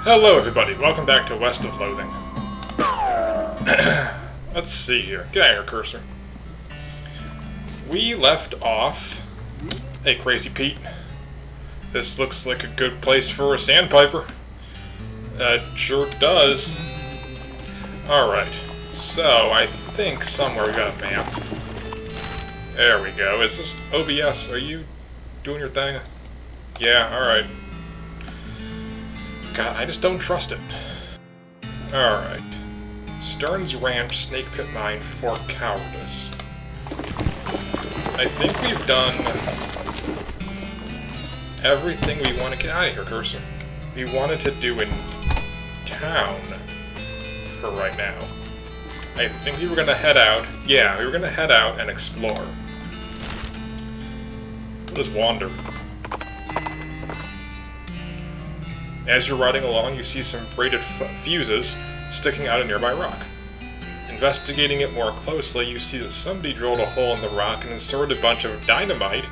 Hello everybody, welcome back to West of Loathing. Let's see here. Get out of here, cursor. We left off... Hey, Crazy Pete. This looks like a good place for a sandpiper. Sure does. Alright, so I think somewhere we got a map. There we go. Is this OBS? Are you doing your thing? Yeah, alright. God, I just don't trust it. Alright. Stern's Ranch, Snake Pit Mine, Fort Cowardice. I think we've done everything we want to get out of here, cursor. We wanted to do in town for right now. I think we were going to head out. Yeah, we were going to head out and explore. We'll just wander. As you're riding along, you see some braided fuses sticking out a nearby rock. Investigating it more closely, you see that somebody drilled a hole in the rock and inserted a bunch of dynamite,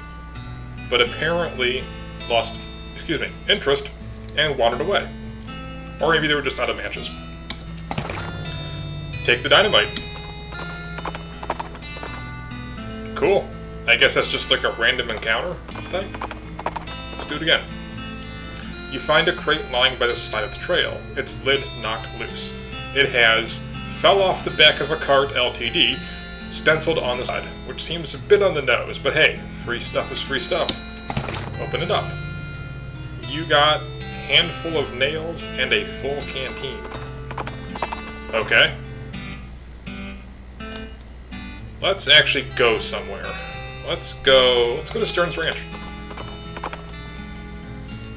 but apparently lost, interest and wandered away. Or maybe they were just out of matches. Take the dynamite. Cool. I guess that's just like a random encounter thing. Let's do it again. You find a crate lying by the side of the trail, its lid knocked loose. It has "Fell off the back of a cart Ltd" stenciled on the side, which seems a bit on the nose, but hey, free stuff is free stuff. Open it up. You got a handful of nails and a full canteen. Okay. Let's actually go somewhere. Let's go to Stern's Ranch.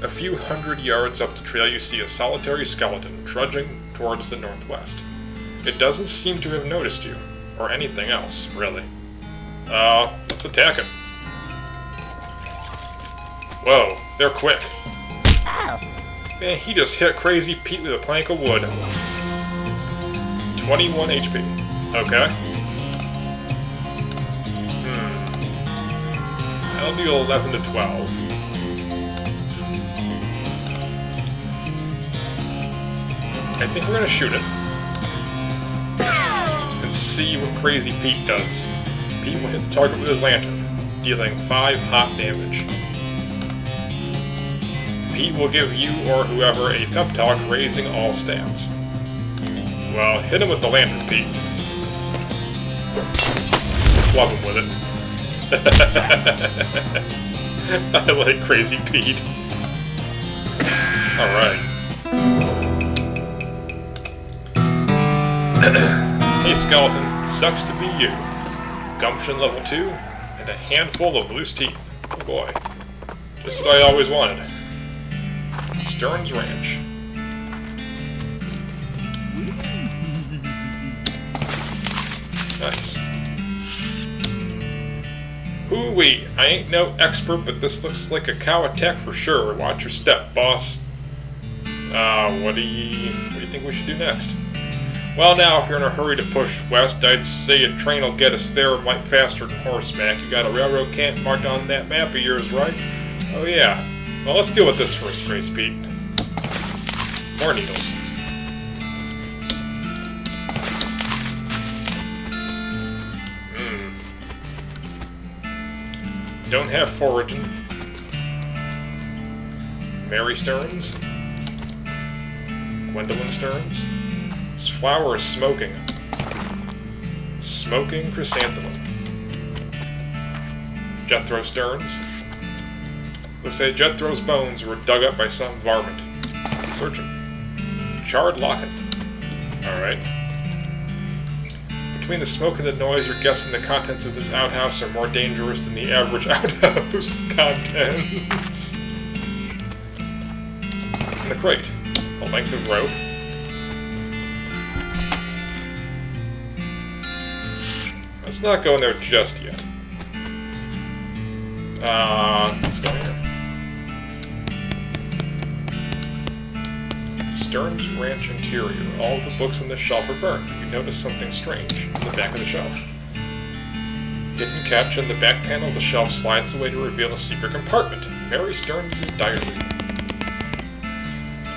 A few hundred yards up the trail, you see a solitary skeleton trudging towards the northwest. It doesn't seem to have noticed you, or anything else, really. Let's attack him. Whoa, they're quick. Man, he just hit Crazy Pete with a plank of wood. 21 HP. Okay. That'll do 11 to 12. I think we're going to shoot it and see what Crazy Pete does. Pete will hit the target with his lantern, dealing 5 hot damage. Pete will give you or whoever a pep talk, raising all stats. Well, hit him with the lantern, Pete. Just club him with it. I like Crazy Pete. Alright. Hey skeleton, sucks to be you. Gumption level 2, and a handful of loose teeth. Oh boy. Just what I always wanted. Stern's Ranch. Nice. Hoo-wee, I ain't no expert, but this looks like a cow attack for sure. Watch your step, boss. What do you think we should do next? Well, now, if you're in a hurry to push west, I'd say a train will get us there might faster than horseback. You got a railroad camp marked on that map of yours, right? Oh, yeah. Well, let's deal with this first, Crazy Pete. More needles. Don't have foraging. Mary Stearns. Gwendolyn Stearns. This flower is smoking. Smoking chrysanthemum. Jethro Stearns. Looks like Jethro's bones were dug up by some varmint. Search him. Charred locket. Alright. Between the smoke and the noise, you're guessing the contents of this outhouse are more dangerous than the average outhouse contents. What's in the crate? A length of rope. Let's not go in there just yet. Let's go here. Stern's Ranch interior. All of the books on the shelf are burned, but you notice something strange on the back of the shelf. Hidden catch in the back panel of the shelf slides away to reveal a secret compartment. Mary Stearns' diary.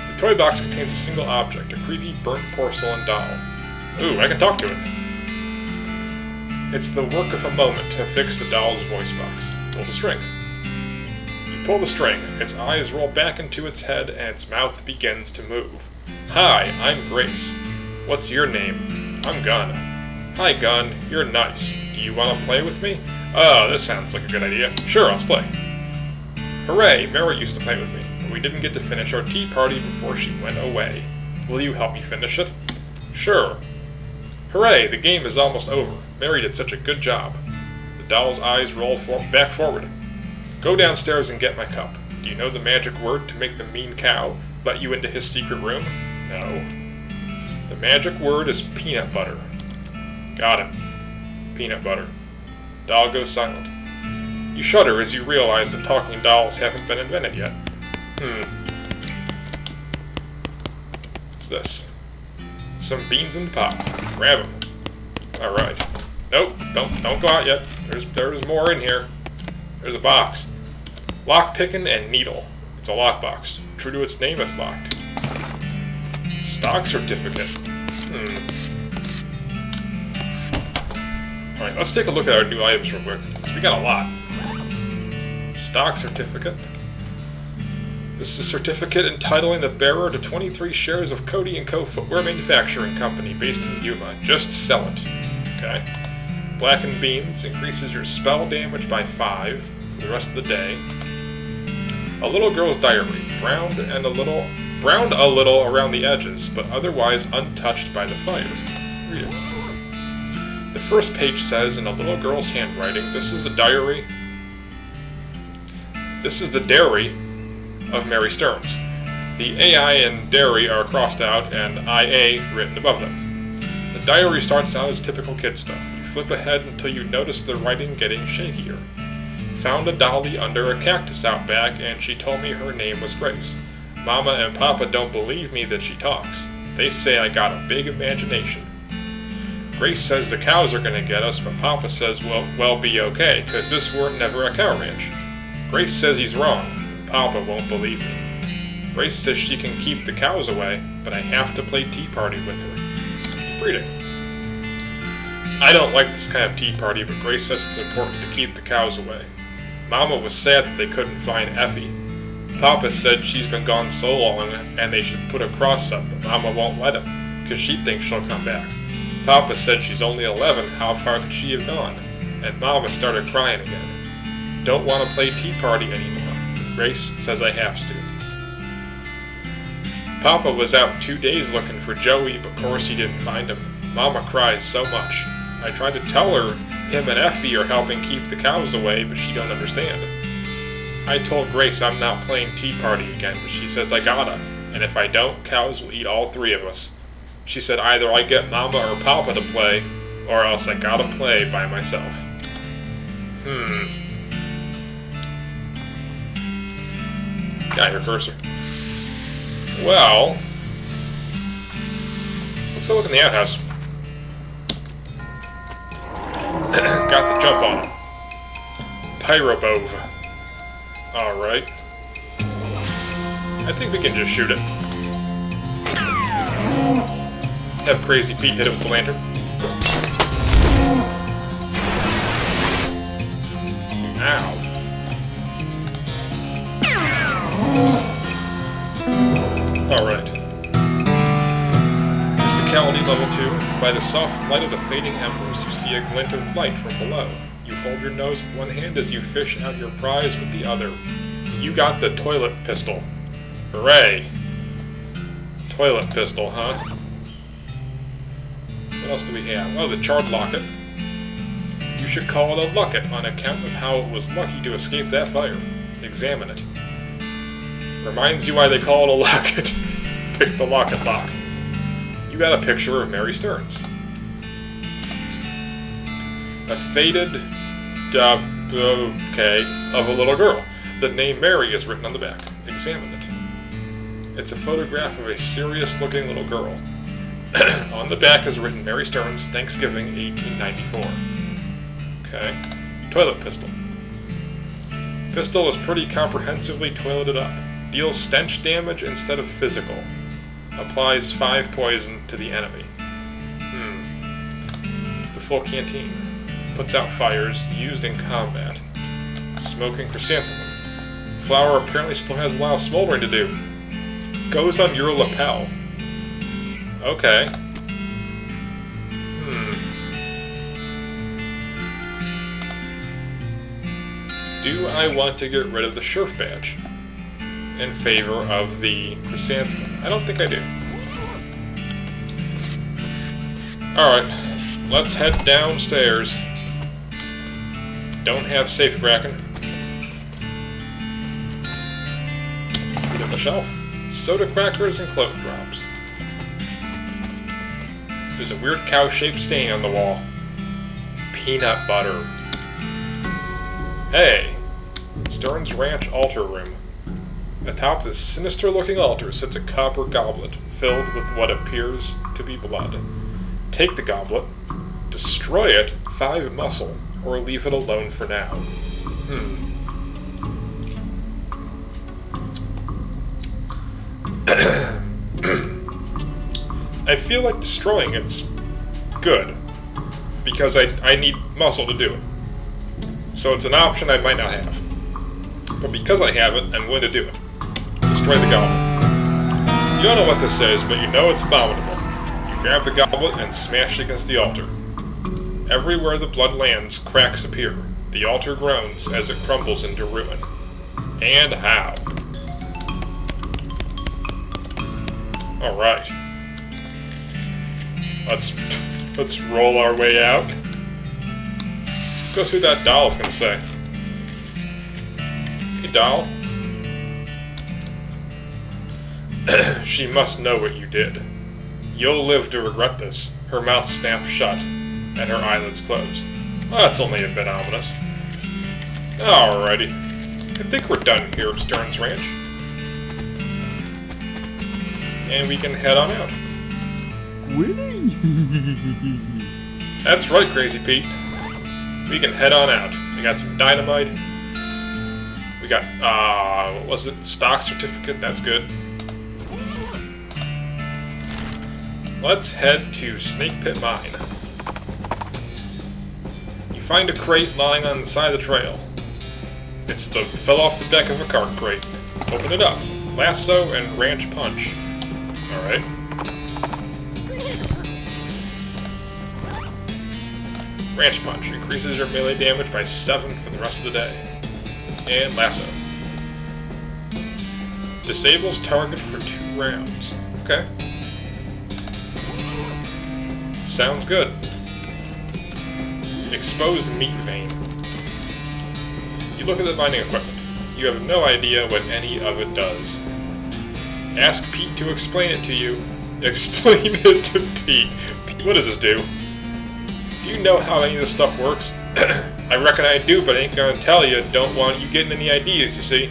The toy box contains a single object, a creepy burnt porcelain doll. Ooh, I can talk to it. It's the work of a moment to fix the doll's voice box. Pull the string. You pull the string, its eyes roll back into its head, and its mouth begins to move. Hi, I'm Grace. What's your name? I'm Gun. Hi, Gun. You're nice. Do you want to play with me? Oh, this sounds like a good idea. Sure, let's play. Hooray, Mary used to play with me, but we didn't get to finish our tea party before she went away. Will you help me finish it? Sure. Hooray, the game is almost over. Mary did such a good job. The doll's eyes roll back forward. Go downstairs and get my cup. Do you know the magic word to make the mean cow let you into his secret room? No. The magic word is peanut butter. Got it. Peanut butter. Doll goes silent. You shudder as you realize that talking dolls haven't been invented yet. What's this? Some beans in the pot. Grab them. Alright. Nope, don't go out yet. There's more in here. There's a box. Lock picking and needle. It's a lockbox. True to its name, it's locked. Stock certificate. Alright, let's take a look at our new items real quick. We got a lot. Stock certificate. This is a certificate entitling the bearer to 23 shares of Cody & Co. Footwear Manufacturing Company based in Yuma. Just sell it. Okay. Blackened beans increases your spell damage by 5 for the rest of the day. A little girl's diary. Browned a little around the edges, but otherwise untouched by the fire. Read it. The first page says in a little girl's handwriting, this is the diary of Mary Stearns. The AI and dairy are crossed out and IA written above them. The diary starts out as typical kid stuff. You flip ahead until you notice the writing getting shakier. Found a dolly under a cactus out back and she told me her name was Grace. Mama and Papa don't believe me that she talks. They say I got a big imagination. Grace says the cows are gonna get us, but Papa says we'll be okay, 'cause this weren't never a cow ranch. Grace says he's wrong. Papa won't believe me. Grace says she can keep the cows away, but I have to play tea party with her. Keep reading. I don't like this kind of tea party, but Grace says it's important to keep the cows away. Mama was sad that they couldn't find Effie. Papa said she's been gone so long and they should put a cross up, but Mama won't let him, 'cause she thinks she'll come back. Papa said she's only 11, how far could she have gone? And Mama started crying again. Don't want to play tea party anymore, but Grace says I have to. Papa was out 2 days looking for Joey, but of course he didn't find him. Mama cries so much. I tried to tell her him and Effie are helping keep the cows away, but she don't understand. I told Grace I'm not playing tea party again, but she says I gotta, and if I don't, cows will eat all 3 of us. She said either I get Mama or Papa to play, or else I gotta play by myself. Got your cursor. Well, let's go look in the outhouse. Got the jump on him. Pyrobove. Alright. I think we can just shoot it. Have Crazy Pete hit it with the lantern. Ow. Alright. Mysticality level 2. By the soft light of the fading embers, you see a glint of light from below. You hold your nose with one hand as you fish out your prize with the other. You got the toilet pistol. Hooray! Toilet pistol, huh? What else do we have? Oh, the charred locket. You should call it a lucket on account of how it was lucky to escape that fire. Examine it. Reminds you why they call it a locket. Pick the locket lock. You got a picture of Mary Stearns. A faded of a little girl. The name Mary is written on the back. Examine it. It's a photograph of a serious-looking little girl. On the back is written Mary Stearns, Thanksgiving, 1894. Okay. Toilet pistol. Pistol is pretty comprehensively toileted up. Deals stench damage instead of physical. Applies 5 poison to the enemy. It's the full canteen. Puts out fires used in combat. Smoking chrysanthemum. Flower apparently still has a lot of smoldering to do. Goes on your lapel. Okay. Do I want to get rid of the Sheriff badge in favor of the chrysanthemum? I don't think I do. Alright, let's head downstairs. Don't have safe Kraken. Put it on the shelf. Soda crackers and cloak drops. There's a weird cow-shaped stain on the wall. Peanut butter. Hey! Stern's Ranch altar room. Atop this sinister-looking altar sits a copper goblet filled with what appears to be blood. Take the goblet, destroy it, 5 muscle, or leave it alone for now. I feel like destroying it's good, because I need muscle to do it. So it's an option I might not have. But because I have it, I'm going to do it. Destroy the goblet. You don't know what this is, but you know it's abominable. You grab the goblet and smash it against the altar. Everywhere the blood lands, cracks appear. The altar groans as it crumbles into ruin. And how? Alright. Let's roll our way out. Let's go see what that doll's gonna say. Hey, doll. She must know what you did. You'll live to regret this. Her mouth snaps shut, and her eyelids close. Well, that's only a bit ominous. Alrighty. I think we're done here at Stern's Ranch. And we can head on out. Willie! That's right, Crazy Pete. We can head on out. We got some dynamite. We got, what was it? Stock certificate. That's good. Let's head to Snake Pit Mine. You find a crate lying on the side of the trail. Fell off the deck of a cart crate. Open it up. Lasso and Ranch Punch. Alright. Ranch Punch increases your melee damage by 7 for the rest of the day. And Lasso. Disables target for 2 rounds. Okay. Sounds good. Exposed meat vein. You look at the mining equipment. You have no idea what any of it does. Ask Pete to explain it to you. Explain it to Pete. Pete, what does this do? Do you know how any of this stuff works? I reckon I do, but I ain't gonna tell you. Don't want you getting any ideas, you see.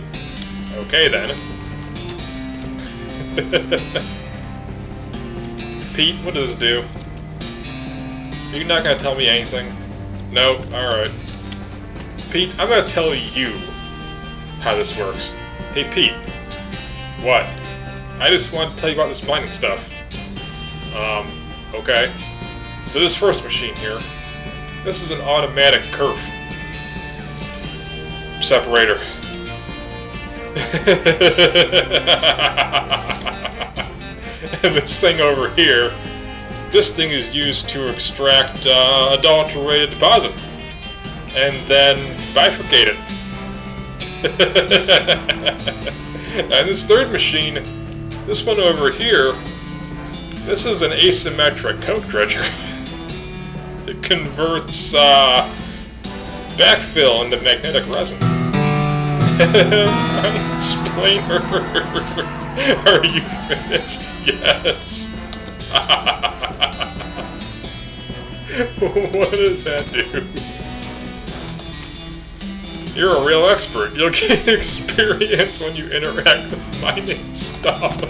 Okay, then. Pete, what does this do? Are you not gonna tell me anything? Nope, alright. Pete, I'm gonna tell you how this works. Hey, Pete. What? I just want to tell you about this mining stuff. Okay. So this first machine here, this is an automatic kerf separator. And this thing over here, this thing is used to extract adulterated deposit and then bifurcate it. And this third machine, this one over here, this is an asymmetric coke dredger. It converts backfill into magnetic resin. Minesplainer. Are you finished? Yes. What does that do? You're a real expert. You'll gain experience when you interact with mining stuff.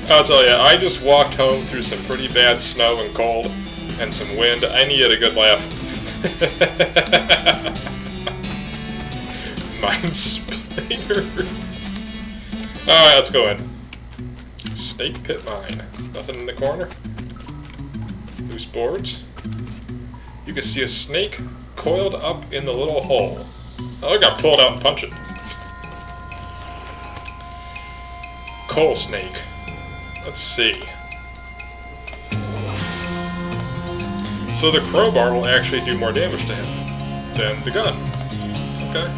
I'll tell you, I just walked home through some pretty bad snow and cold and some wind. I needed a good laugh. Minesplaining. Alright, let's go in. Snake pit mine. Nothing in the corner. Loose boards. You can see a snake coiled up in the little hole. Oh, I got pulled out and punch it. Coal snake. Let's see. So the crowbar will actually do more damage to him than the gun. Okay.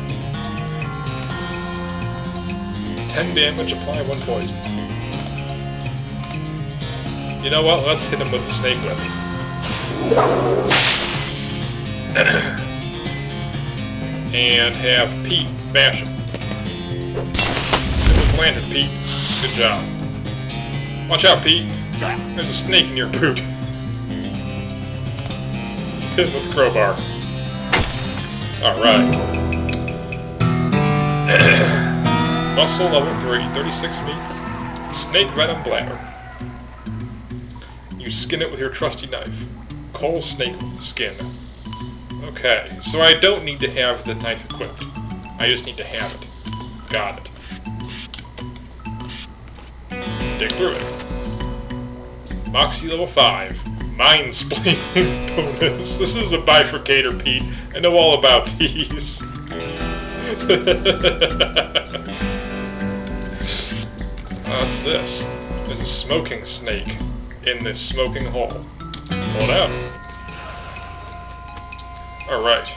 10 damage, apply 1 poison. You know what? Let's hit him with the snake whip. And have Pete bash him. It landed, Pete. Good job. Watch out, Pete. There's a snake in your boot. Hit him with the crowbar. Alright. Muscle level 3, 36 meat. Snake venom bladder. You skin it with your trusty knife. Coal snake skin. Okay, so I don't need to have the knife equipped. I just need to have it. Got it. Dig through it. Moxie level 5. Minesplaining bonus. This is a bifurcator, Pete. I know all about these. What's this? There's a smoking snake in this smoking hole. Pull it out. Alright.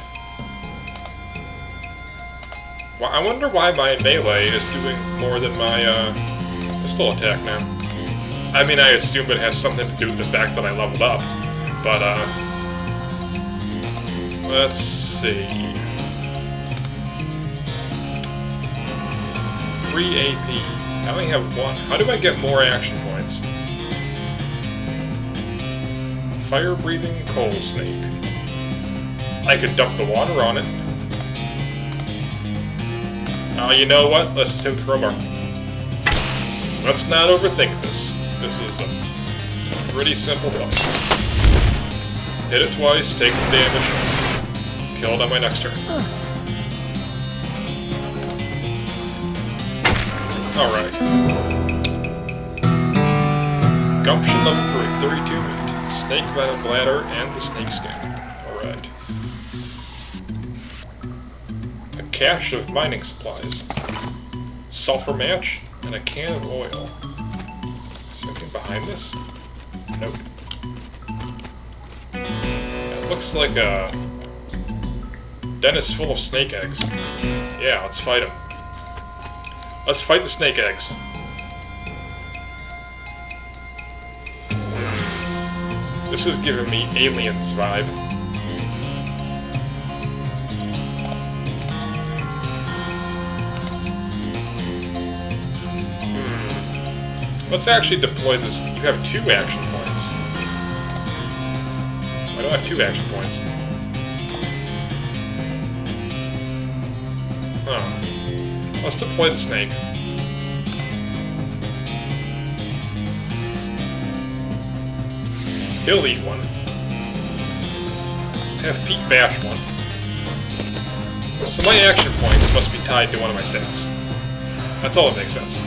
Well, I wonder why my melee is doing more than my pistol attack now. I mean, I assume it has something to do with the fact that I leveled up. But, let's see. 3 AP. I only have 1. How do I get more action points? Fire-breathing coal snake. I could dump the water on it. You know what? Let's just hit the crowbar. Let's not overthink this. This is a pretty simple fight. Hit it twice, take some damage. Kill it on my next turn. Alright. Gumption level 3, 32 meat. Snake venom bladder and the snake skin. Alright. A cache of mining supplies. Sulfur match and a can of oil. Is there anything behind this? Nope. It looks like a den is full of snake eggs. Yeah, let's fight them. Let's fight the snake eggs. This is giving me Aliens vibe. Let's actually deploy this. You have 2 action points. Why do I have 2 action points? Huh. Let's deploy the snake. He'll eat one. Have Pete bash one. So my action points must be tied to one of my stats. That's all that makes sense.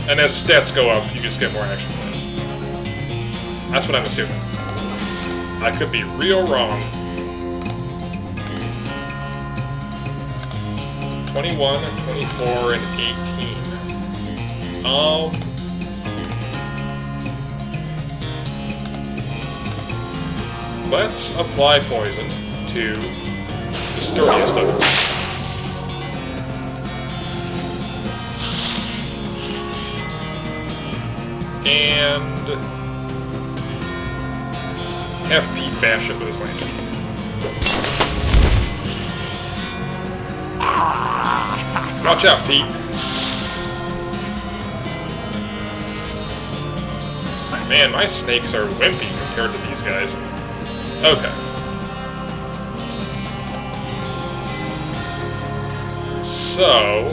And as stats go up, you just get more action points. That's what I'm assuming. I could be real wrong. 21, 24, and 18. Let's apply poison to the sturdiest of them. And have Pete bash it with his lantern. Watch out, Pete. Man, my snakes are wimpy compared to these guys. Okay. So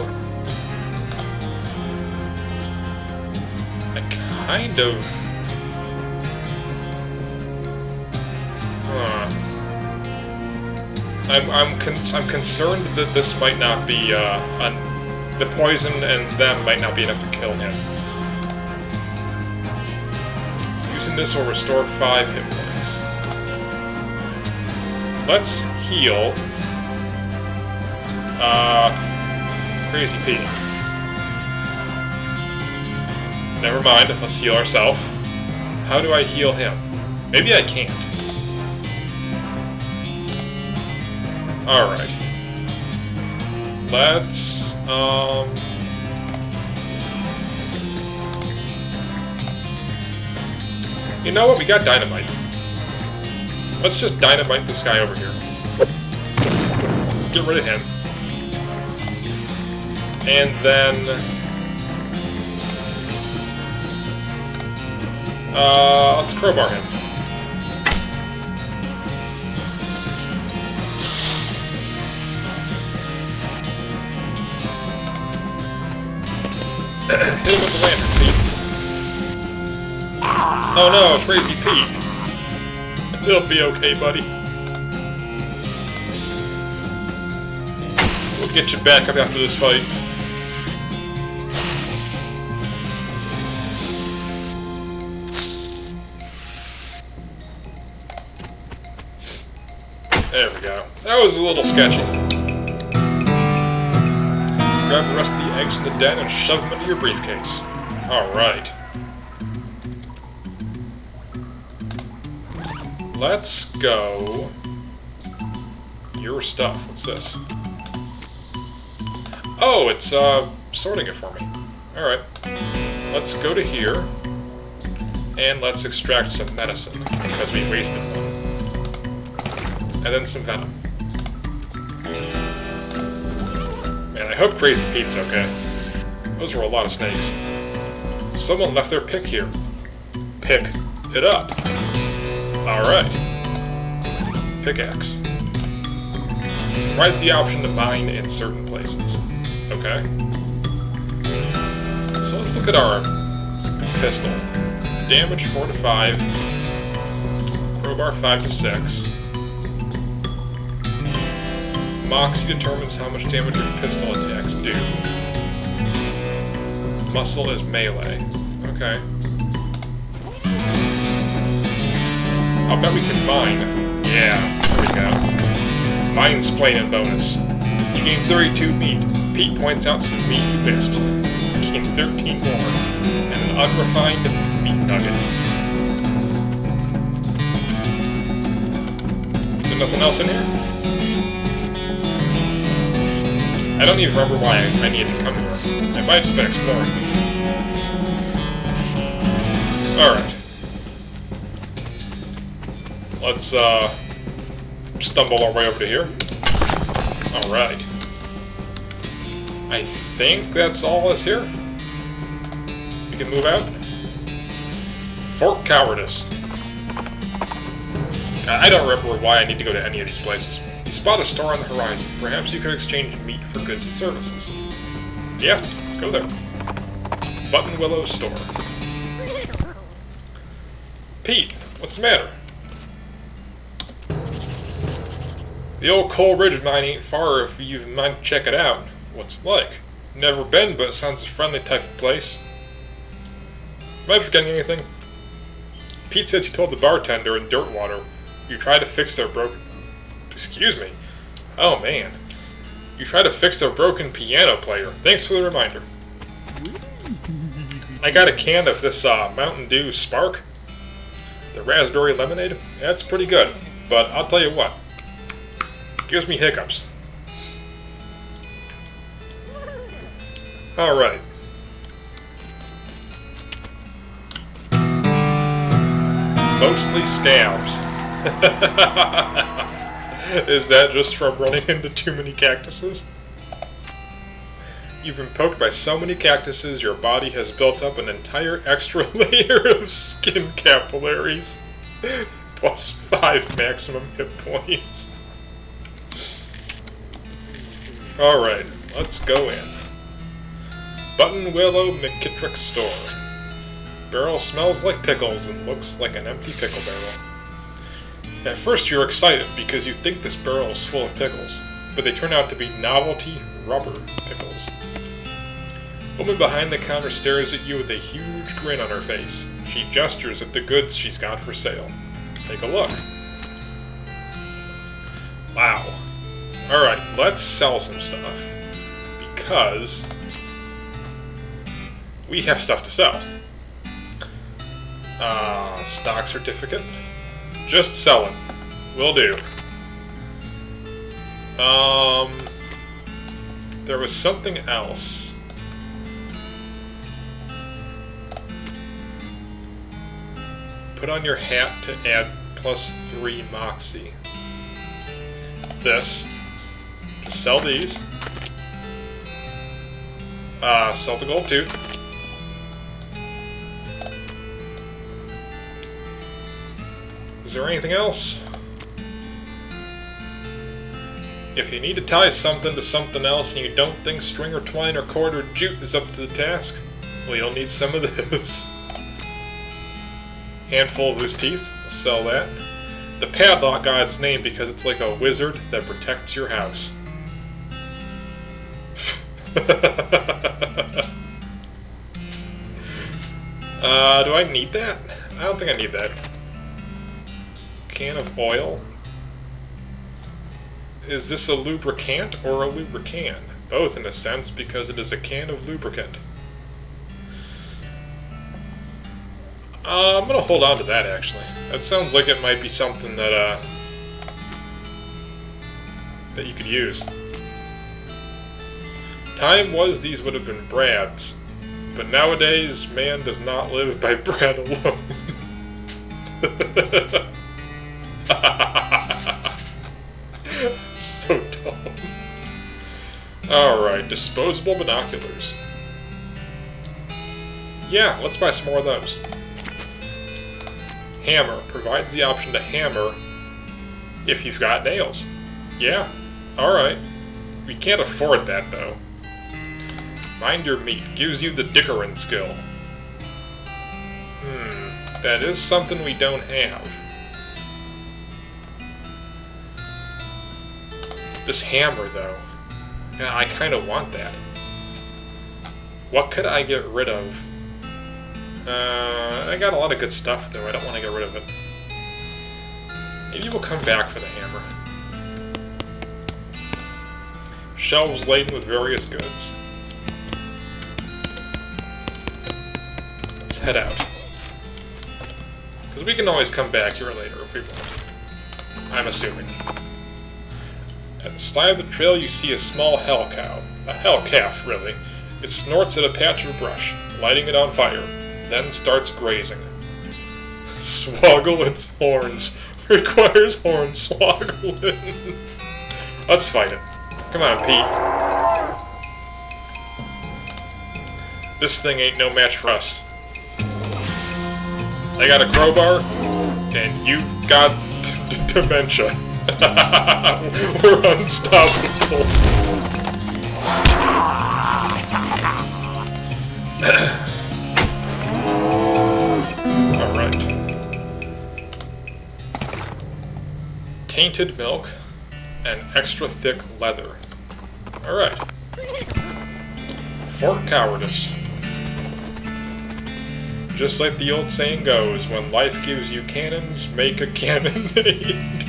kind of... I'm concerned that this might not be, the poison and them might not be enough to kill him. Using this will restore 5 hit points. Let's heal, Crazy Pete. Never mind, let's heal ourselves. How do I heal him? Maybe I can't. Alright. Let's, you know what? We got dynamite. Let's just dynamite this guy over here. Get rid of him. And then... let's crowbar him. Hit him with the lantern, Pete. Oh no, Crazy Pete. It'll be okay, buddy. We'll get you back up after this fight. There we go. That was a little sketchy. Grab the rest of the eggs in the den and shove them into your briefcase. Alright. Let's go... Your stuff. What's this? Oh, it's, sorting it for me. Alright. Let's go to here. And let's extract some medicine, because we wasted one. And then some venom. Man, I hope Crazy Pete's okay. Those were a lot of snakes. Someone left their pick here. Pick it up. Alright. Pickaxe. Provides the option to mine in certain places. Okay. So let's look at our pistol. Damage 4 to 5. Crowbar 5 to 6. Moxie determines how much damage your pistol attacks do. Muscle is melee. Okay. I'll bet we can mine. Yeah, there we go. Minesplaining bonus. You gain 32 meat. Pete points out some meat you missed. Gain 13 more. And an unrefined meat nugget. Is there nothing else in here? I don't even remember why I needed to come here. I might have just been exploring. Alright. Let's, stumble our way over to here. Alright. I think that's all that's here. We can move out. Fort Cowardice. I don't remember why I need to go to any of these places. You spot a store on the horizon. Perhaps you could exchange meat for goods and services. Yeah, let's go there. Button Willow store. Pete, what's the matter? The old Coal Ridge mine ain't far if you mind to check it out. What's it like? Never been, but it sounds a friendly type of place. Am I forgetting anything? Pete says you told the bartender in Dirtwater you tried to fix their Excuse me. Oh man. You tried to fix their broken piano player. Thanks for the reminder. I got a can of this Mountain Dew Spark. The raspberry lemonade. That's pretty good. But I'll tell you what. It gives me hiccups. Alright. Mostly stabs. Is that just from running into too many cactuses? You've been poked by so many cactuses, your body has built up an entire extra layer of skin capillaries. Plus 5 maximum hit points. Alright, let's go in. Button Willow McKittrick store. Barrel smells like pickles and looks like an empty pickle barrel. At first you're excited because you think this barrel is full of pickles, but they turn out to be novelty rubber pickles. Woman behind the counter stares at you with a huge grin on her face. She gestures at the goods she's got for sale. Take a look. Wow. Alright, let's sell some stuff. Because we have stuff to sell. Stock certificate. Just sell it. Will do. There was something else. Put on your hat to add +3 moxie. This. Just sell these. Sell the gold tooth. Is there anything else? If you need to tie something to something else and you don't think string or twine or cord or jute is up to the task, well, you'll need some of this. Handful of loose teeth, we'll sell that. The padlock got its name because it's like a wizard that protects your house. Do I need that? I don't think I need that. Can of oil. Is this a lubricant or a lubricant? Both in a sense, because it is a can of lubricant. I'm gonna hold on to that, actually. That sounds like it might be something that that you could use. Time was these would have been Brad's, but nowadays man does not live by bread alone. So dumb. Alright, disposable binoculars. Yeah, let's buy some more of those. Hammer provides the option to hammer if you've got nails. Yeah, alright. We can't afford that though. Mind your meat gives you the dickering skill. That is something we don't have. This hammer though. Yeah, I kinda want that. What could I get rid of? I got a lot of good stuff though, I don't want to get rid of it. Maybe we'll come back for the hammer. Shelves laden with various goods. Let's head out. Because we can always come back here later if we want. I'm assuming. At the side of the trail you see a small hell cow. A hell calf, really. It snorts at a patch of brush, lighting it on fire, then starts grazing. Swoggle its horns. Requires horn swoggling. Let's fight it. Come on, Pete. This thing ain't no match for us. I got a crowbar, and you've got dementia. We're unstoppable. Alright. Tainted milk and extra thick leather. Alright. Fort Cowardice. Just like the old saying goes, when life gives you cannons, make a cannonade.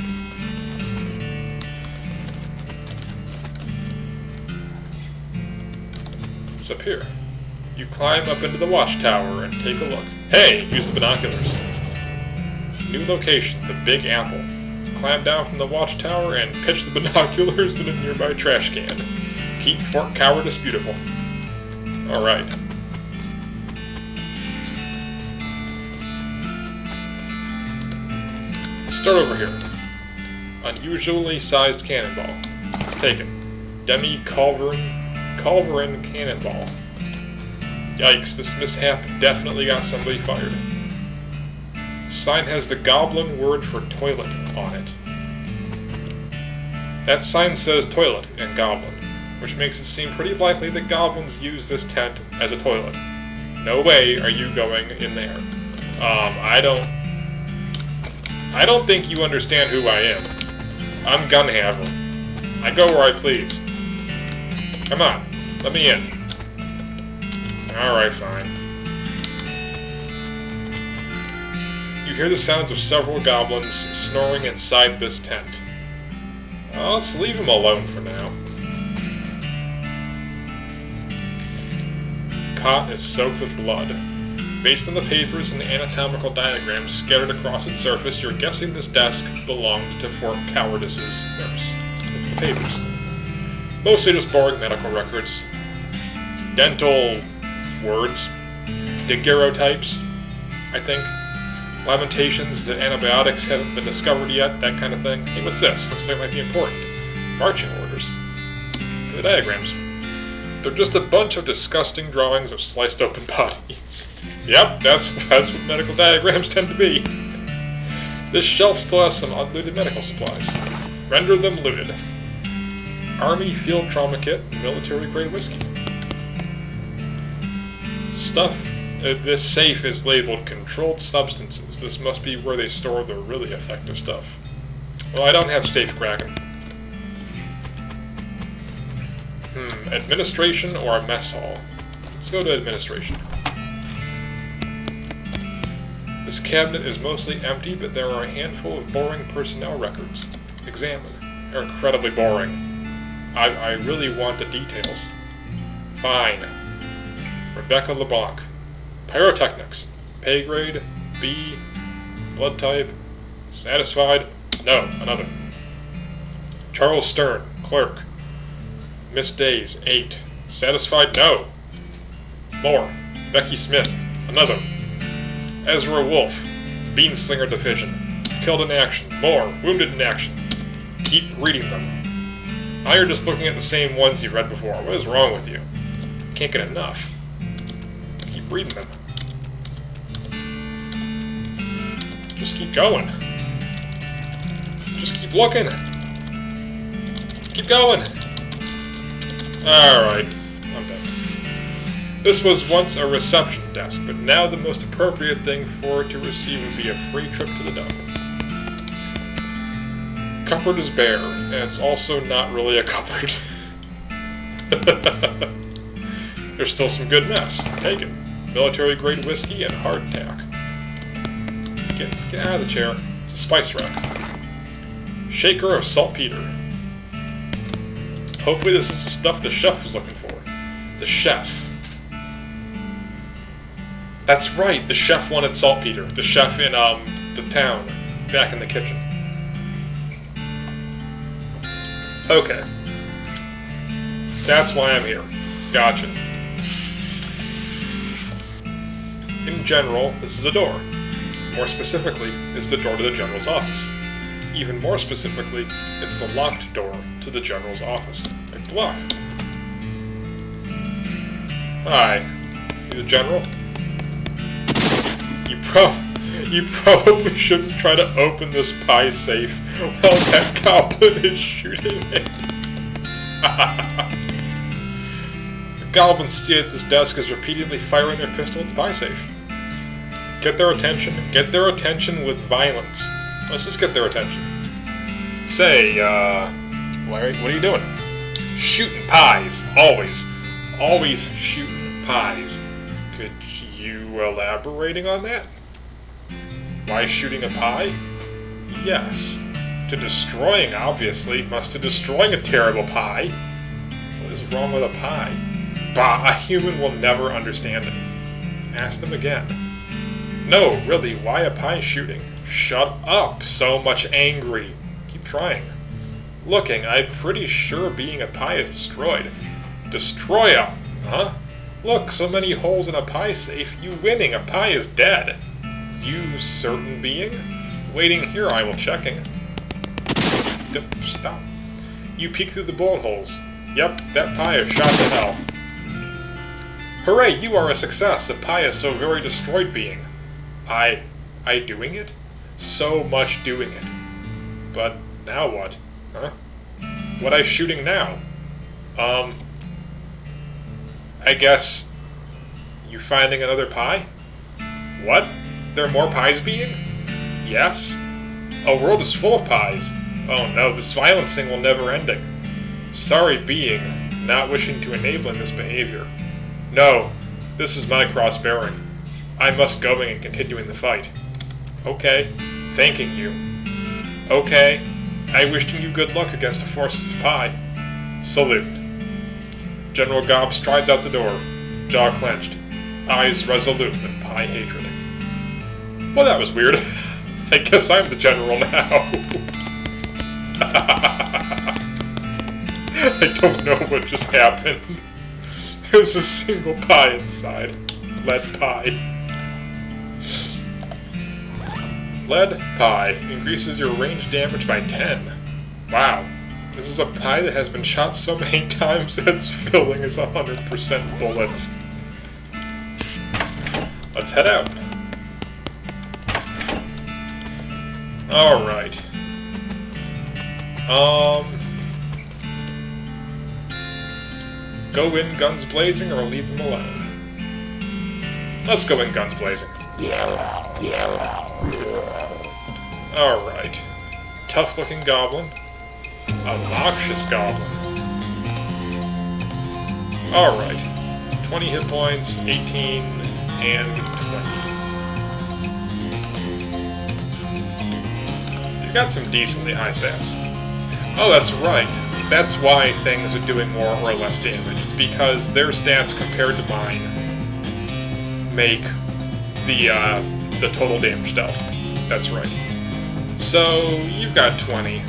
What's up here? You climb up into the watchtower and take a look. Hey, use the binoculars. New location, the Big Apple. Climb down from the watchtower and pitch the binoculars in a nearby trash can. Keep Fort Cowardice beautiful. Alright. Let's start over here. Unusually sized cannonball. Let's take it. Culverin cannonball. Yikes, this mishap definitely got somebody fired. The sign has the goblin word for toilet on it. That sign says toilet in goblin, which makes it seem pretty likely that goblins use this tent as a toilet. No way are you going in there. I I don't think you understand who I am. I'm Gunhaver. I go where I please. Come on, let me in. Alright, fine. You hear the sounds of several goblins snoring inside this tent. Let's leave them alone for now. Cot is soaked with blood. Based on the papers and the anatomical diagrams scattered across its surface, you're guessing this desk belonged to Fort Cowardice's nurse. Look at the papers. Mostly just boring medical records. Dental words. Daguerreotypes, I think. Lamentations that antibiotics haven't been discovered yet, that kind of thing. Hey, what's this? Looks like it might be important. Marching orders. Look at the diagrams. They're just a bunch of disgusting drawings of sliced open bodies. Yep, that's what medical diagrams tend to be. This shelf still has some unlooted medical supplies. Render them looted. Army field trauma kit and military-grade whiskey. Stuff. This safe is labeled controlled substances. This must be where they store their really effective stuff. Well, I don't have safe cracking. Administration or a mess hall? Let's go to administration. This cabinet is mostly empty, but there are a handful of boring personnel records. Examine. They're incredibly boring. I really want the details. Fine. Rebecca LeBlanc. Pyrotechnics. Pay grade. B. Blood type. Satisfied. No, another. Charles Stern. Clerk. Miss Days. 8. Satisfied? No. More. Becky Smith. Another. Ezra Wolf. Beanslinger Division. Killed in action. More. Wounded in action. Keep reading them. Now you're just looking at the same ones you read before. What is wrong with you? Can't get enough. Keep reading them. Just keep going. Just keep looking. Keep going. Alright, I'm done. This was once a reception desk, but now the most appropriate thing for it to receive would be a free trip to the dump. Cupboard is bare, and it's also not really a cupboard. There's still some good mess. Take it. Military-grade whiskey and hardtack. Get out of the chair. It's a spice rack. Shaker of saltpeter. Hopefully this is the stuff the chef was looking for. The chef. That's right, the chef wanted saltpeter. The chef in, the town. Back in the kitchen. Okay. That's why I'm here. Gotcha. In general, this is a door. More specifically, it's the door to the General's office. Even more specifically, it's the locked door to the General's office. Pick the lock. Hi. You the General? You probably shouldn't try to open this pie safe while that goblin is shooting it. The goblin seated at this desk is repeatedly firing their pistol at the pie safe. Get their attention. Get their attention with violence. Let's just get their attention. Say, Larry, what are you doing? Shooting pies. Always. Always shooting pies. Could you elaborating on that? Why shooting a pie? Yes. To destroying, obviously. Must to destroying a terrible pie. What is wrong with a pie? Bah, a human will never understand it. Ask them again. No, really, why a pie shooting? Shut up, so much angry. Keep trying. Looking, I'm pretty sure being a pie is destroyed. Destroyer, huh? Look, so many holes in a pie safe. You winning, a pie is dead. You certain being? Waiting here, I will checking. Stop. You peek through the bullet holes. Yep, that pie is shot to hell. Hooray, you are a success. The pie is so very destroyed being. I doing it? So much doing it. But now what? Huh? What I shooting now? I guess you finding another pie? What? There are more pies being? Yes. A world is full of pies. Oh no, this violence thing will never ending. Sorry being, not wishing to enabling this behavior. No, this is my cross bearing. I must going and continuing the fight. Okay, thanking you. Okay, I wishing you good luck against the forces of pie. Salute. General Gob strides out the door, jaw clenched, eyes resolute with pie hatred. Well, that was weird. I guess I'm the general now. I don't know what just happened. There's a single pie inside. Lead pie. Lead pie increases your range damage by 10. Wow. This is a pie that has been shot so many times that its filling is 100% bullets. Let's head out. Alright. Go in guns blazing or leave them alone? Let's go in guns blazing. Alright. Tough looking goblin. Obnoxious goblin. Alright. 20 hit points, 18, and 20. You've got some decently high stats. Oh, that's right. That's why things are doing more or less damage. It's because their stats compared to mine make the total damage dealt. That's right. So, you've got 20.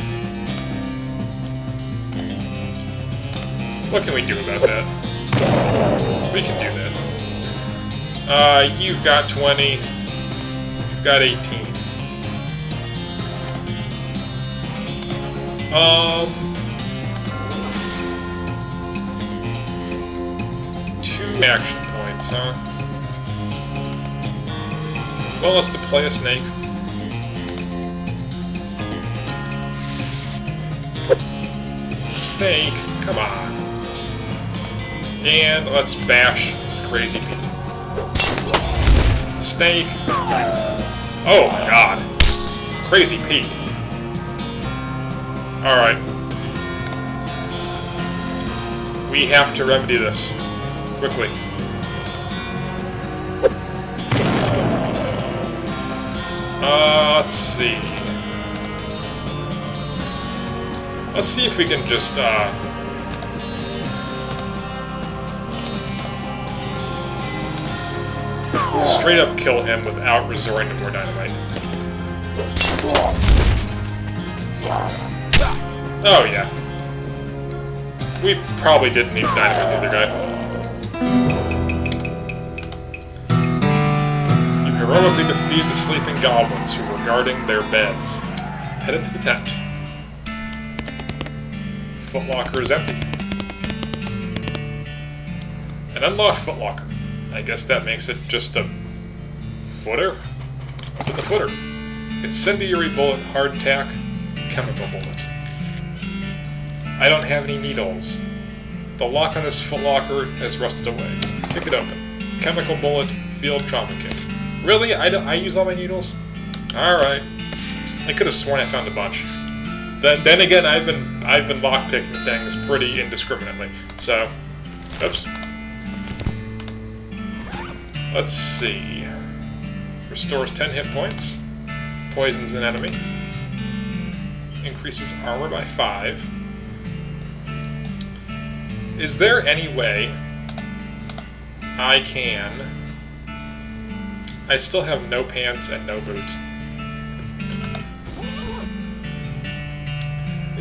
What can we do about that? We can do that. You've got 20. You've got 18. Two action points, huh? Well, let's deploy a snake. Snake, come on. And let's bash with Crazy Pete. Snake. Oh my god. Crazy Pete. Alright. We have to remedy this. Quickly. Let's see. Let's see if we can just, straight up kill him without resorting to more dynamite. Oh, yeah. We probably didn't need dynamite the other guy. You heroically defeat the sleeping goblins who were guarding their beds. Head into the tent. Footlocker is empty. An unlocked footlocker. I guess that makes it just a footer? What's in the footer? Incendiary bullet, hardtack, chemical bullet. I don't have any needles. The lock on this footlocker has rusted away. Pick it open. Chemical bullet, field trauma kit. Really? I use all my needles? Alright. I could have sworn I found a bunch. Then again, I've been lockpicking things pretty indiscriminately. So, oops. Let's see. Restores 10 hit points. Poisons an enemy. Increases armor by 5. Is there any way I can... I still have no pants and no boots.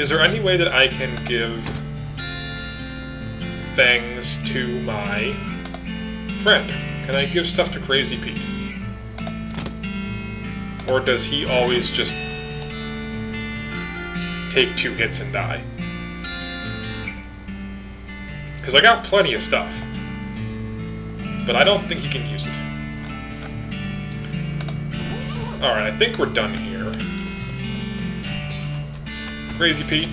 Is there any way that I can give things to my friend? Can I give stuff to Crazy Pete? Or does he always just take 2 hits and die? Because I got plenty of stuff. But I don't think he can use it. Alright, I think we're done here. Crazy Pete.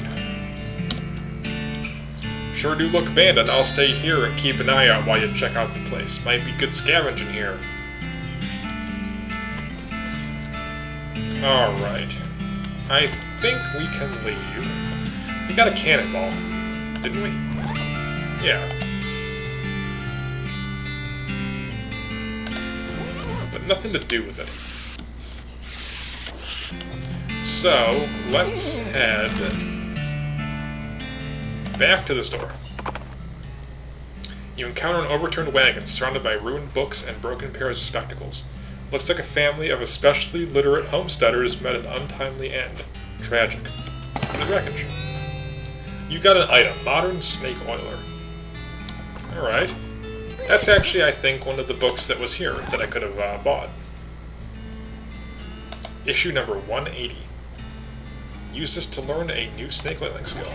Sure do look abandoned. I'll stay here and keep an eye out while you check out the place. Might be good scavenging here. Alright. I think we can leave. We got a cannonball, didn't we? Yeah. But nothing to do with it. So, let's head back to the store. You encounter an overturned wagon surrounded by ruined books and broken pairs of spectacles. Looks like a family of especially literate homesteaders met an untimely end. Tragic. The wreckage. You got an item, modern snake oiler. Alright. That's actually, I think, one of the books that was here that I could have bought. Issue number 180. Use this to learn a new snake oiling skill.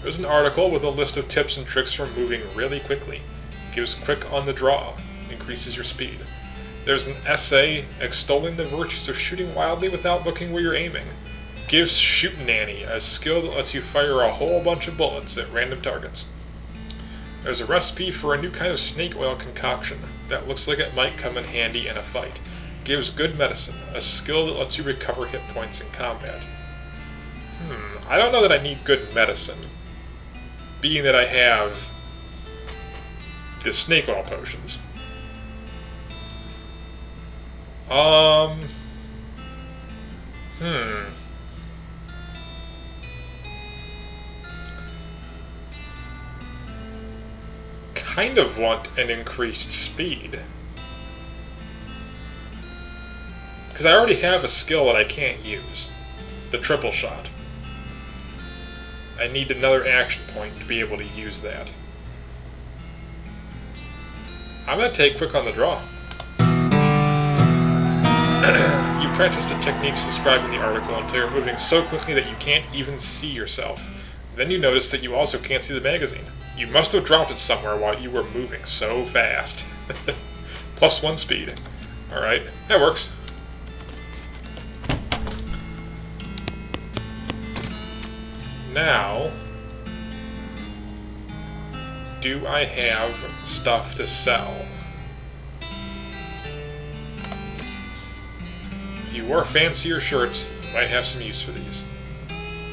There's an article with a list of tips and tricks for moving really quickly. Gives quick on the draw. Increases your speed. There's an essay extolling the virtues of shooting wildly without looking where you're aiming. Gives Shootinanny, a skill that lets you fire a whole bunch of bullets at random targets. There's a recipe for a new kind of snake oil concoction that looks like it might come in handy in a fight. Gives good medicine, a skill that lets you recover hit points in combat. I don't know that I need good medicine, being that I have the snake oil potions. Kind of want an increased speed. Because I already have a skill that I can't use. The triple shot. I need another action point to be able to use that. I'm going to take quick on the draw. You practice the techniques described in the article until you're moving so quickly that you can't even see yourself. Then you notice that you also can't see the magazine. You must have dropped it somewhere while you were moving so fast. +1 speed. Alright, that works. Now, do I have stuff to sell? If you wore fancier shirts, you might have some use for these.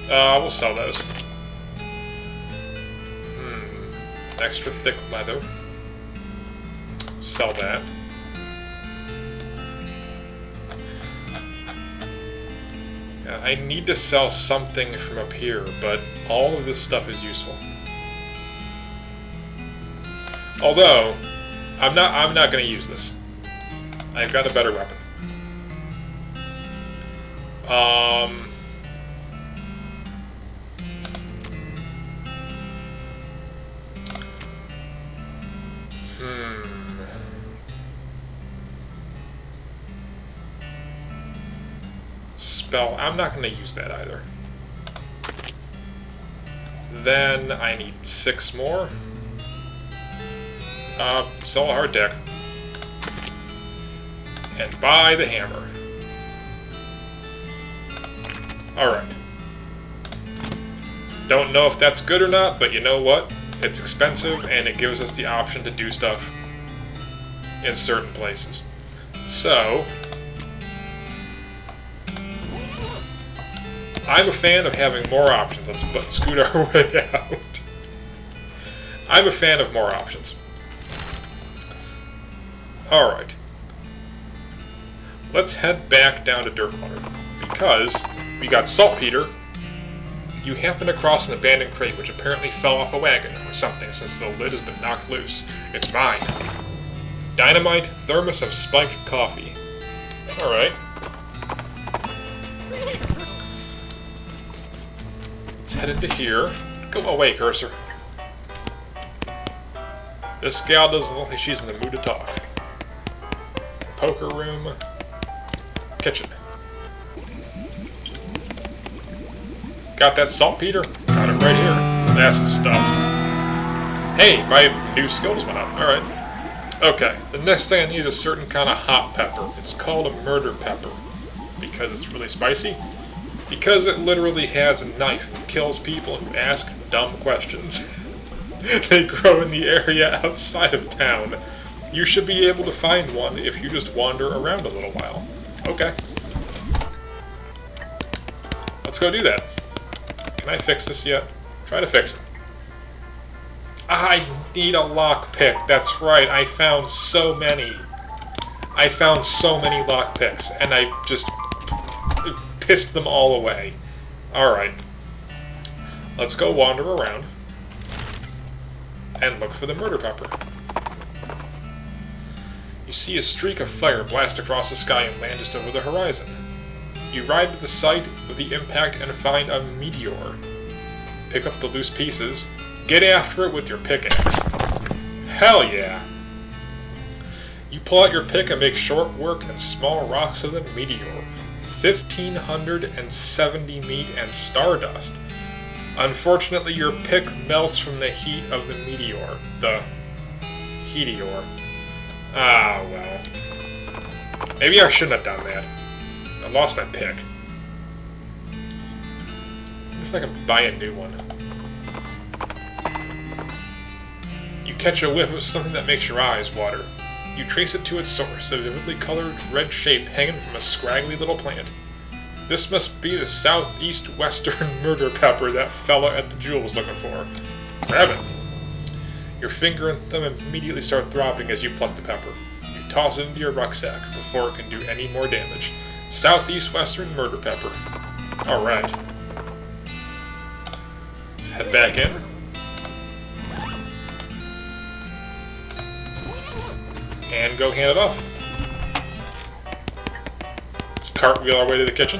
We'll sell those. Extra thick leather. Sell that. I need to sell something from up here, but all of this stuff is useful. Although, I'm not going to use this. I've got a better weapon. Spell. I'm not going to use that either. Then I need 6 more. Sell a hardtack. And buy the hammer. Alright. Don't know if that's good or not, but you know what? It's expensive and it gives us the option to do stuff in certain places. So, I'm a fan of having more options. Let's scoot our way out. I'm a fan of more options. Alright. Let's head back down to Dirtwater. Because we got saltpeter. You happen across an abandoned crate which apparently fell off a wagon or something since the lid has been knocked loose. It's mine. Dynamite, thermos of spiked coffee. Alright. Let's head into here. Go away, cursor. This gal doesn't look like she's in the mood to talk. Poker room. Kitchen. Got that saltpeter? Got it right here. That's the stuff. Hey, my new skills went up. Alright. Okay, the next thing I need is a certain kind of hot pepper. It's called a murder pepper. Because it's really spicy. Because it literally has a knife and kills people who ask dumb questions. They grow in the area outside of town. You should be able to find one if you just wander around a little while. Okay. Let's go do that. Can I fix this yet? Try to fix it. I need a lockpick. That's right. I found so many. I found so many lockpicks, and I just pissed them all away. Alright. Let's go wander around and look for the murder pepper. You see a streak of fire blast across the sky and land just over the horizon. You ride to the site of the impact and find a meteor. Pick up the loose pieces. Get after it with your pickaxe. Hell yeah! You pull out your pick and make short work and small rocks of the meteor. 1,570 meat and stardust. Unfortunately, your pick melts from the heat of the meteor. The heatior. Ah, well. Maybe I shouldn't have done that. I lost my pick. I wonder if I can buy a new one. You catch a whiff of something that makes your eyes water. You trace it to its source, a vividly colored red shape hanging from a scraggly little plant. This must be the southeast western murder pepper that fella at the jewel was looking for. Grab it! Your finger and thumb immediately start throbbing as you pluck the pepper. You toss it into your rucksack before it can do any more damage. Southeast western murder pepper. Alright. Let's head back in. And go hand it off. Let's cartwheel our way to the kitchen.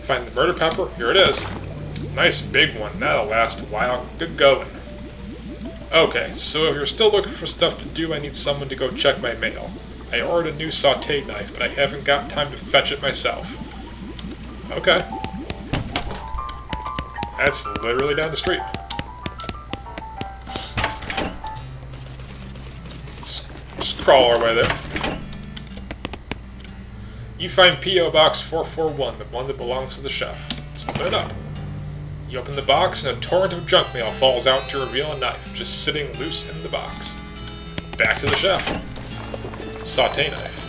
Find the murder pepper. Here it is. Nice big one. That'll last a while. Good going. Okay, so if you're still looking for stuff to do, I need someone to go check my mail. I ordered a new sauté knife, but I haven't got time to fetch it myself. Okay. That's literally down the street. Just crawl our way there. You find P.O. Box 441, the one that belongs to the chef. Let's open it up. You open the box and a torrent of junk mail falls out to reveal a knife, just sitting loose in the box. Back to the chef. Sauté knife.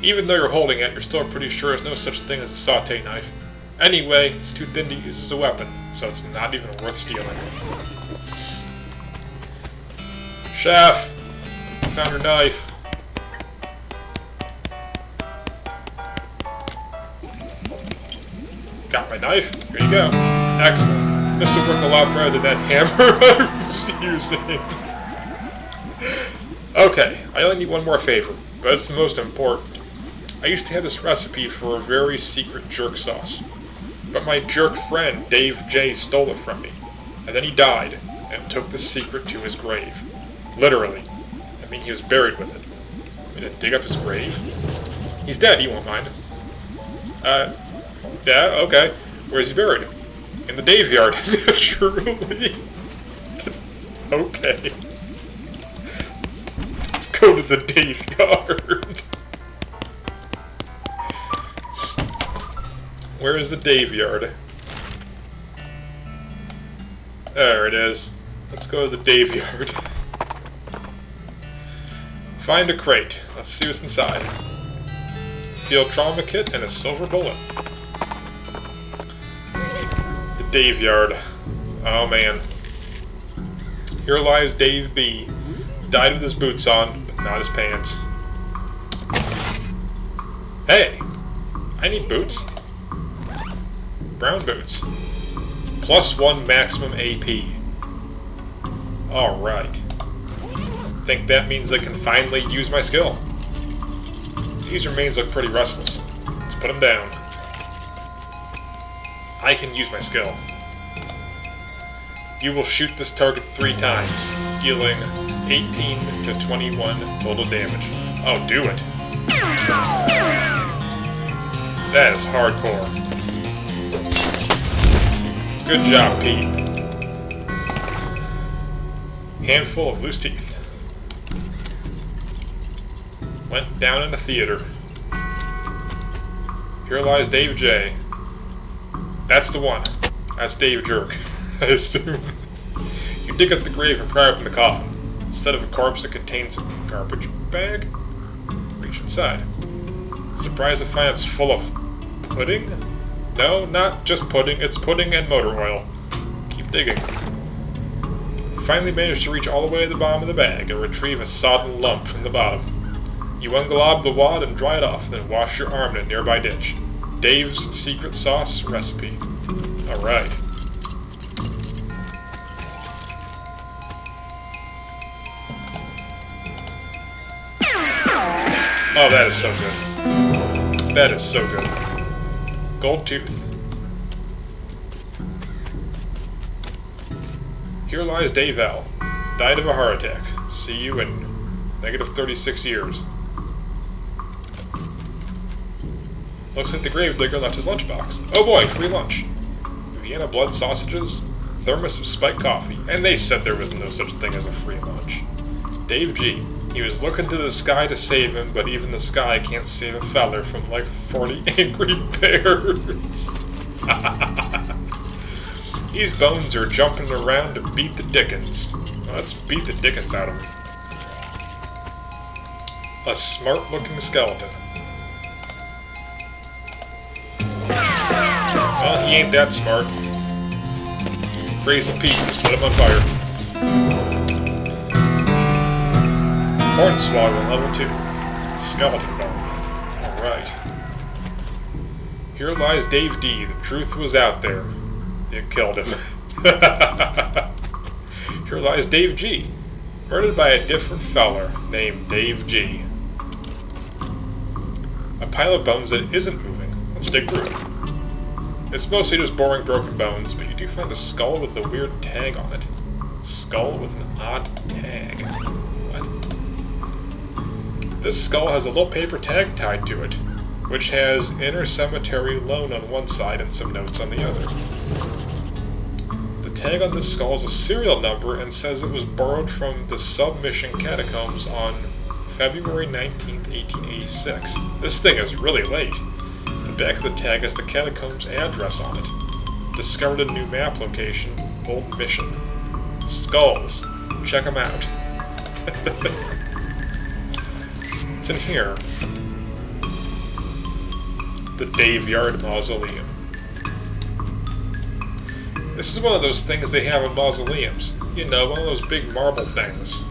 Even though you're holding it, you're still pretty sure there's no such thing as a sauté knife. Anyway, it's too thin to use as a weapon, so it's not even worth stealing. Chef! Found your knife. Got my knife. Here you go. Excellent. This will work a lot better than that hammer I was using. Okay, I only need one more favor, but it's the most important. I used to have this recipe for a very secret jerk sauce, but my jerk friend, Dave J, stole it from me, and then he died, and took the secret to his grave. Literally. I mean, he was buried with it. I'm gonna dig up his grave. He's dead, he won't mind. Yeah, okay. Where's he buried? In the Daveyard, naturally. Okay. Let's go to the Daveyard. Where is the Daveyard? There it is. Let's go to the Daveyard. Find a crate. Let's see what's inside. Field trauma kit and a silver bullet. The Daveyard. Oh man. Here lies Dave B. Died with his boots on, but not his pants. Hey! I need boots. Brown boots. +1 maximum AP. Alright. Think that means I can finally use my skill. These remains look pretty restless. Let's put them down. I can use my skill. You will shoot this target 3 times, dealing 18 to 21 total damage. Oh, do it. That is hardcore. Good job, Pete. Handful of loose teeth. Went down in a theater. Here lies Dave J. That's the one. That's Dave Jerk, I assume. You dig up the grave and pry open the coffin. Instead of a corpse, it contains a garbage bag. Reach inside. Surprised to find it's full of pudding? No, not just pudding, it's pudding and motor oil. Keep digging. Finally managed to reach all the way to the bottom of the bag and retrieve a sodden lump from the bottom. You unglob the wad and dry it off, then wash your arm in a nearby ditch. Dave's secret sauce recipe. Alright. Oh, that is so good. That is so good. Gold tooth. Here lies Dave L. Died of a heart attack. See you in negative 36 years. Looks like the gravedigger left his lunchbox. Oh boy, free lunch. Vienna blood sausages, thermos of spiked coffee, and they said there was no such thing as a free lunch. Dave G. He was looking to the sky to save him, but even the sky can't save a feller from like 40 angry bears. These bones are jumping around to beat the dickens. Well, let's beat the dickens out of them. A smart-looking skeleton. Well, he ain't that smart. Crazy Pete, just let him on fire. Hornswoggle, level 2. Skeleton bone. Alright. Here lies Dave D. The truth was out there. It killed him. Here lies Dave G. Murdered by a different feller named Dave G. A pile of bones that isn't moving. Let's dig through it. It's mostly just boring broken bones, but you do find a skull with a weird tag on it. Skull with an odd tag. What? This skull has a little paper tag tied to it, which has Inner Cemetery Loan on one side and some notes on the other. The tag on this skull is a serial number and says it was borrowed from the Submission Catacombs on February 19th, 1886. This thing is really late. The back of the tag has the Catacombs address on it. Discovered a new map location, Old Mission. Skulls. Check them out. It's in here. The Daveyard Mausoleum. This is one of those things they have in mausoleums. You know, one of those big marble things.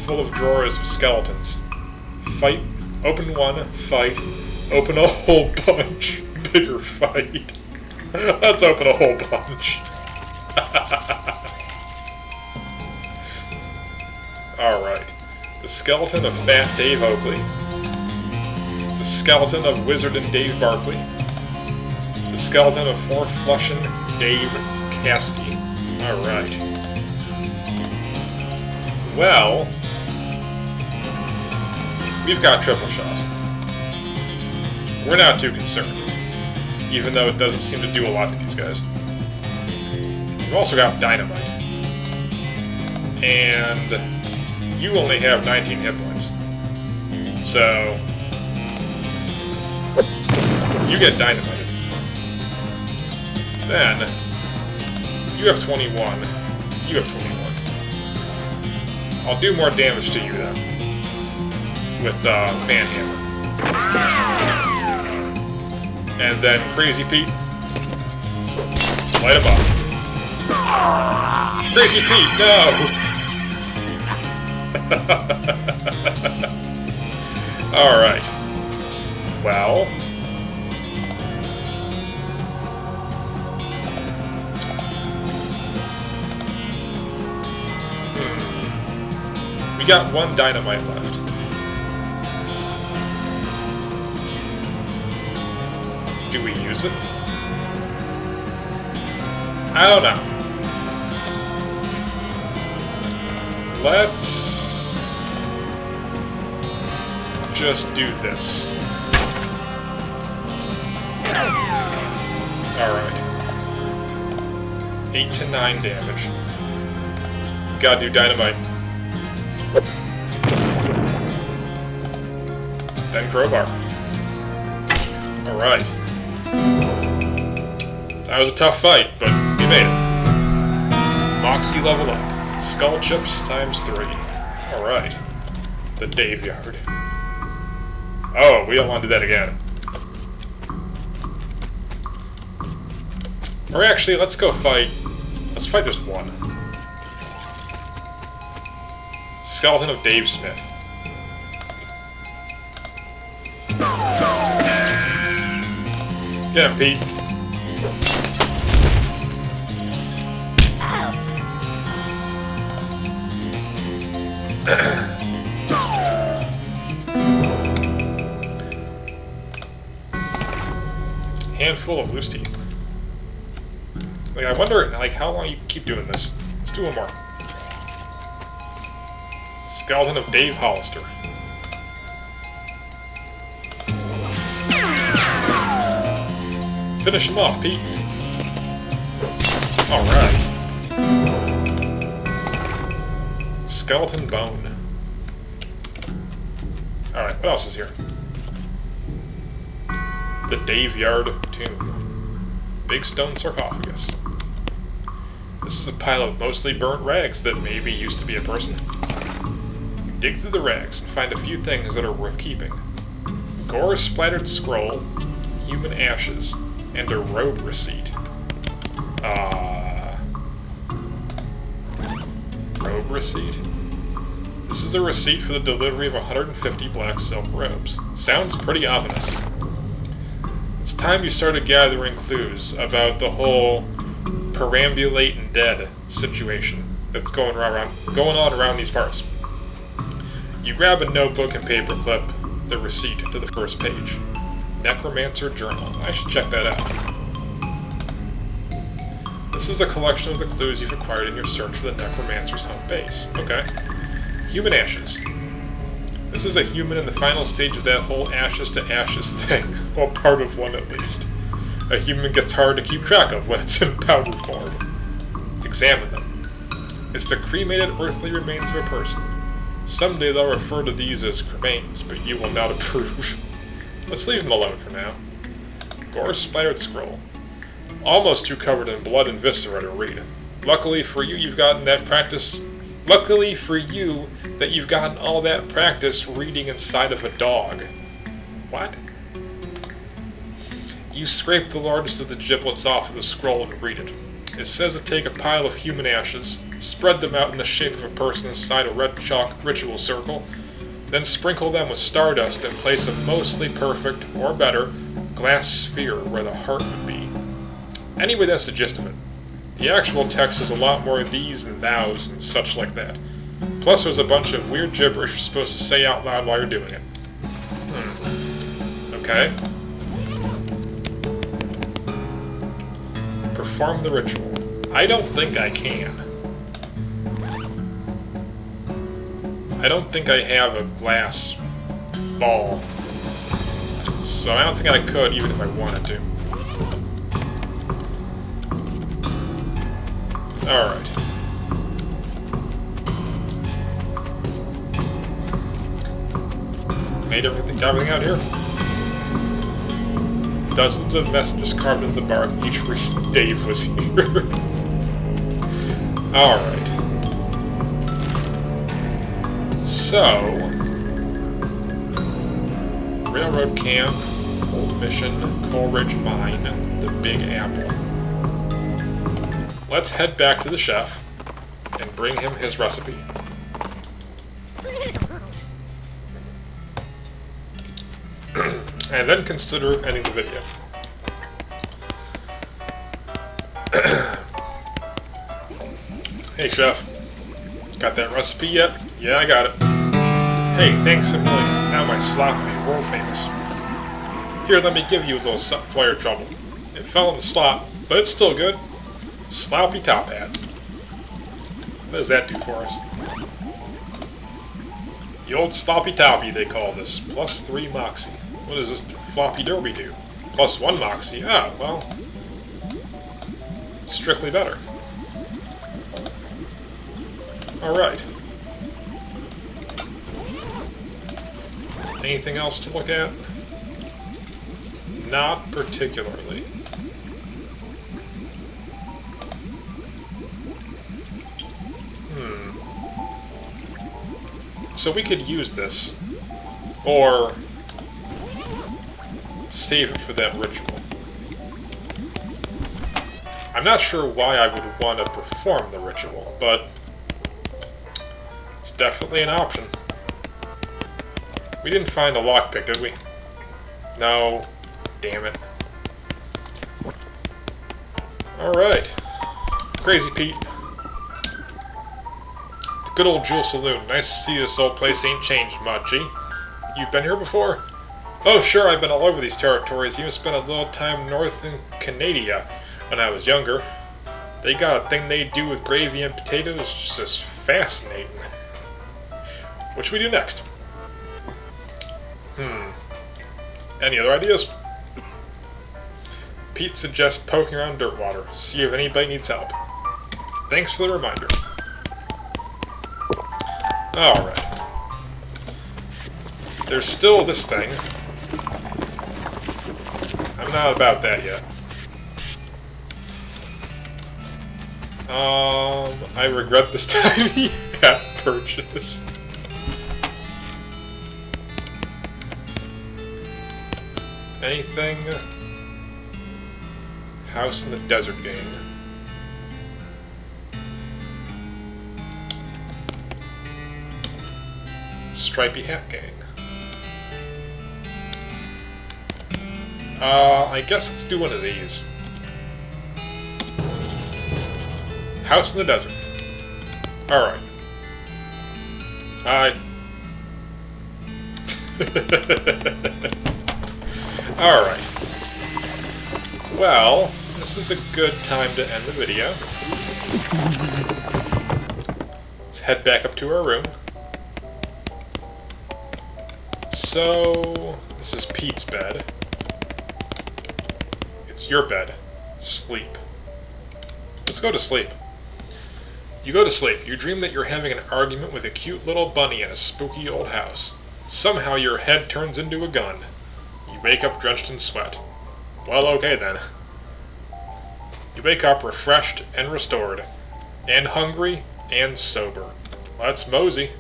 Full of drawers of skeletons. Fight. Open one. Fight. Open a whole bunch. Bigger fight. Let's open a whole bunch. Alright. The skeleton of Fat Dave Oakley. The skeleton of Wizard and Dave Barkley. The skeleton of Four Flushin' Dave Caskey. Alright. Well, we've got triple shot. We're not too concerned, even though it doesn't seem to do a lot to these guys. We've also got dynamite. And you only have 19 hit points. So, you get dynamited. Then, you have 21. You have 21. I'll do more damage to you then. With Fan Hammer. And then Crazy Pete. Light him up. Crazy Pete, no! Alright. Well. We got one dynamite left. Do we use it? I don't know. Let's just do this. Alright. 8 to 9 damage. Gotta do dynamite. Then Crowbar. Alright. That was a tough fight, but we made it. Moxie level up. Skull chips times 3. Alright. The Daveyard. Oh, we don't want to do that again. Or actually, let's go fight. Let's fight just one. Skeleton of Dave Smith. Get him, Pete. Handful of loose teeth. Like, I wonder, like, how long you can keep doing this. Let's do one more. Skeleton of Dave Hollister. Finish him off, Pete. Alright. Skeleton Bone. Alright, what else is here? The Daveyard Tomb. Big stone sarcophagus. This is a pile of mostly burnt rags that maybe used to be a person. You dig through the rags and find a few things that are worth keeping. Gore-splattered scroll, human ashes, and a robe receipt. Robe receipt? This is a receipt for the delivery of 150 black silk robes. Sounds pretty ominous. It's time you started gathering clues about the whole perambulating dead situation that's going on around these parts. You grab a notebook and paperclip the receipt to the first page. Necromancer Journal. I should check that out. This is a collection of the clues you've acquired in your search for the Necromancer's home base. Okay. Human ashes. This is a human in the final stage of that whole ashes to ashes thing. Well, part of one at least. A human gets hard to keep track of when it's in powder form. Examine them. It's the cremated earthly remains of a person. Someday they'll refer to these as cremains, but you will not approve. Let's leave them alone for now. Gore-splattered scroll. Almost too covered in blood and viscera to read. Luckily for you, you've gotten that practice. Luckily for you, that you've gotten all that practice reading inside of a dog. What? You scrape the largest of the giblets off of the scroll and read it. It says to take a pile of human ashes, spread them out in the shape of a person inside a red chalk ritual circle, then sprinkle them with stardust and place a mostly perfect, or better, glass sphere where the heart would be. Anyway, that's the gist of it. The actual text is a lot more these and thous and such like that. Plus there's a bunch of weird gibberish you're supposed to say out loud while you're doing it. Okay. Perform the ritual. I don't think I can. I don't think I have a glass ball. So I don't think I could even if I wanted to. Alright. Made everything out here. Dozens of messages carved into the bark, each reading Dave was here. Alright. So, Railroad Camp, Old Mission, Coleridge Mine, the Big Apple. Let's head back to the chef and bring him his recipe. And then consider ending the video. Hey chef, got that recipe yet? Yeah, I got it. Hey, thanks a million. Now my slop will be world famous. Here, let me give you a little something for your trouble. It fell in the slop, but it's still good. Sloppy top hat. What does that do for us? The old sloppy toppy, they call this. +3 moxie. What does this floppy derby do? +1 moxie. Ah, well. Strictly better. Alright. Anything else to look at? Not particularly. So we could use this. Or save it for that ritual. I'm not sure why I would want to perform the ritual, but it's definitely an option. We didn't find a lockpick, did we? No. Damn it. Alright. Crazy Pete. The good old Jewel Saloon. Nice to see this old place ain't changed much, eh? You've been here before? Oh, sure, I've been all over these territories. Even spent a little time north in Canada when I was younger. They got a thing they do with gravy and potatoes just fascinating. What should we do next? Any other ideas? Pete suggests poking around Dirtwater. See if anybody needs help. Thanks for the reminder. Alright. There's still this thing. I'm not about that yet. I regret this tiny hat purchase. Anything? House in the Desert Gang. Stripy Hat Gang. I guess let's do one of these. House in the Desert. Alright. Alright. Well, this is a good time to end the video. Let's head back up to our room. So, this is Pete's bed. It's your bed. Sleep. Let's go to sleep. You go to sleep. You dream that you're having an argument with a cute little bunny in a spooky old house. Somehow your head turns into a gun. You wake up drenched in sweat. Well, okay then. You wake up refreshed and restored, and hungry and sober. Let's mosey.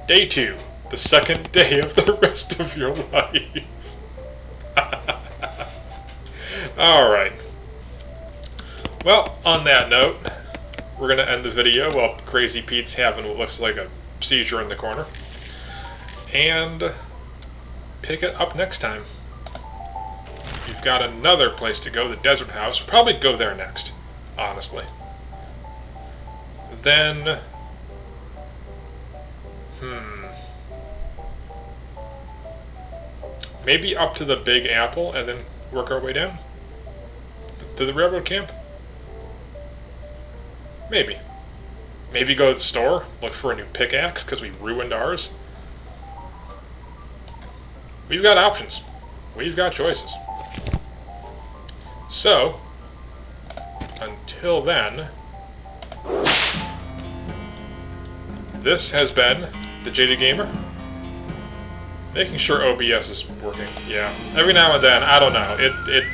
Day 2, the second day of the rest of your life. Alright. Well, on that note, we're going to end the video while Crazy Pete's having what looks like a seizure in the corner. And pick it up next time. You've got another place to go, the Desert House. We'll probably go there next, honestly. Then, maybe up to the Big Apple and then work our way down? To the railroad camp? Maybe. Maybe go to the store, look for a new pickaxe because we ruined ours. We've got options. We've got choices. So, until then, this has been the Jaded Gamer. Making sure OBS is working. Yeah. Every now and then, I don't know. It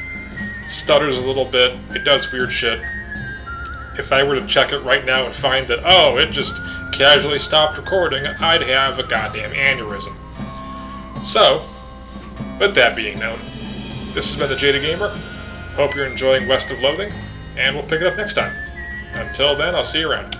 stutters a little bit. It does weird shit. If I were to check it right now and find that, oh, it just casually stopped recording, I'd have a goddamn aneurysm. So, with that being known, this has been the Jaded Gamer. Hope you're enjoying West of Loathing, and we'll pick it up next time. Until then, I'll see you around.